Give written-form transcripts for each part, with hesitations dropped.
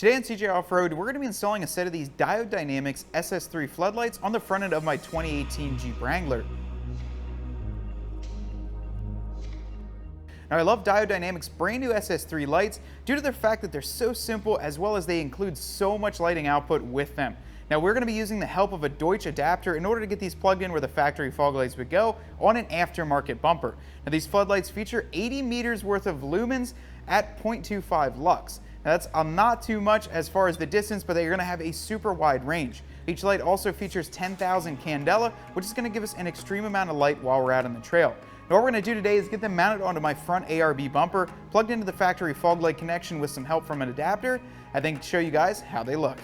Today on CJ Off-Road, we're going to be installing a set of these Diode Dynamics SS3 floodlights on the front end of my 2018 Jeep Wrangler. Now, I love Diode Dynamics' brand new SS3 lights due to the fact that they're so simple, as well as they include so much lighting output with them. Now, we're going to be using the help of a Deutsch adapter in order to get these plugged in where the factory fog lights would go on an aftermarket bumper. Now, these floodlights feature 80 meters worth of lumens at 0.25 lux. Now, that's not too much as far as the distance, but they're going to have a super wide range. Each light also features 10,000 candela, which is going to give us an extreme amount of light while we're out on the trail. Now, what we're going to do today is get them mounted onto my front ARB bumper, plugged into the factory fog light connection with some help from an adapter, and then show you guys how they look.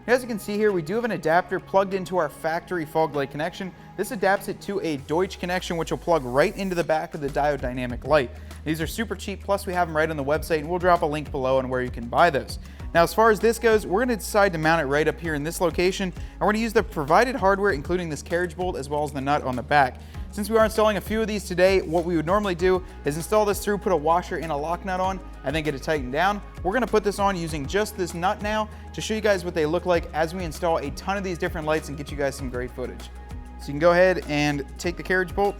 As you can see here, we do have an adapter plugged into our factory fog light connection. This adapts it to a Deutsch connection, which will plug right into the back of the Diode Dynamic light. These are super cheap, plus we have them right on the website, and we'll drop a link below on where you can buy those. Now, as far as this goes, we're going to decide to mount it right up here in this location, and we're going to use the provided hardware, including this carriage bolt as well as the nut on the back. Since we are installing a few of these today, what we would normally do is install this through, put a washer and a lock nut on, and then get it tightened down. We're going to put this on using just this nut now to show you guys what they look like as we install a ton of these different lights and get you guys some great footage. So you can go ahead and take the carriage bolt.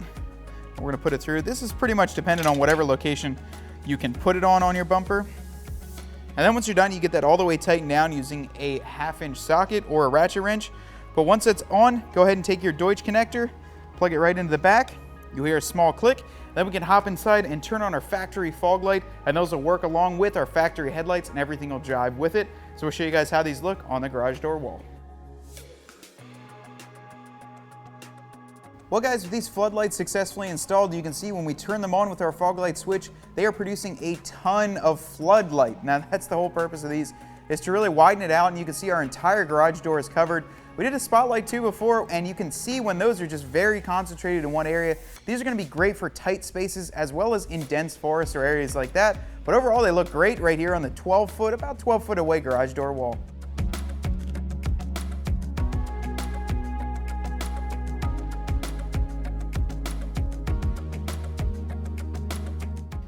We're going to put it through. This is pretty much dependent on whatever location you can put it on your bumper. And then once you're done, you get that all the way tightened down using a 1/2-inch socket or a ratchet wrench. But once it's on, go ahead and take your Deutsch connector, plug it right into the back. You'll hear a small click. Then we can hop inside and turn on our factory fog light, and those will work along with our factory headlights, and everything will jive with it. So we'll show you guys how these look on the garage door wall. Well guys, with these floodlights successfully installed, you can see when we turn them on with our fog light switch, they are producing a ton of floodlight. Now that's the whole purpose of these, is to really widen it out, and you can see our entire garage door is covered. We did a spotlight too before, and you can see when those are just very concentrated in one area. These are going to be great for tight spaces as well as in dense forests or areas like that. But overall, they look great right here on the 12-foot, about 12-foot away garage door wall.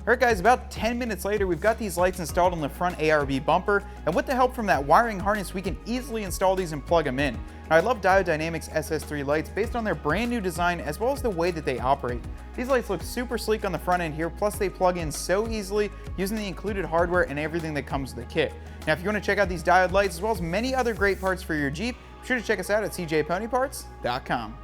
Alright guys, about 10 minutes later, we've got these lights installed on the front ARB bumper, and with the help from that wiring harness, we can easily install these and plug them in. Now, I love Diode Dynamics SS3 lights based on their brand new design as well as the way that they operate. These lights look super sleek on the front end here, plus they plug in so easily using the included hardware and everything that comes with the kit. Now, if you want to check out these Diode lights as well as many other great parts for your Jeep, be sure to check us out at cjponyparts.com.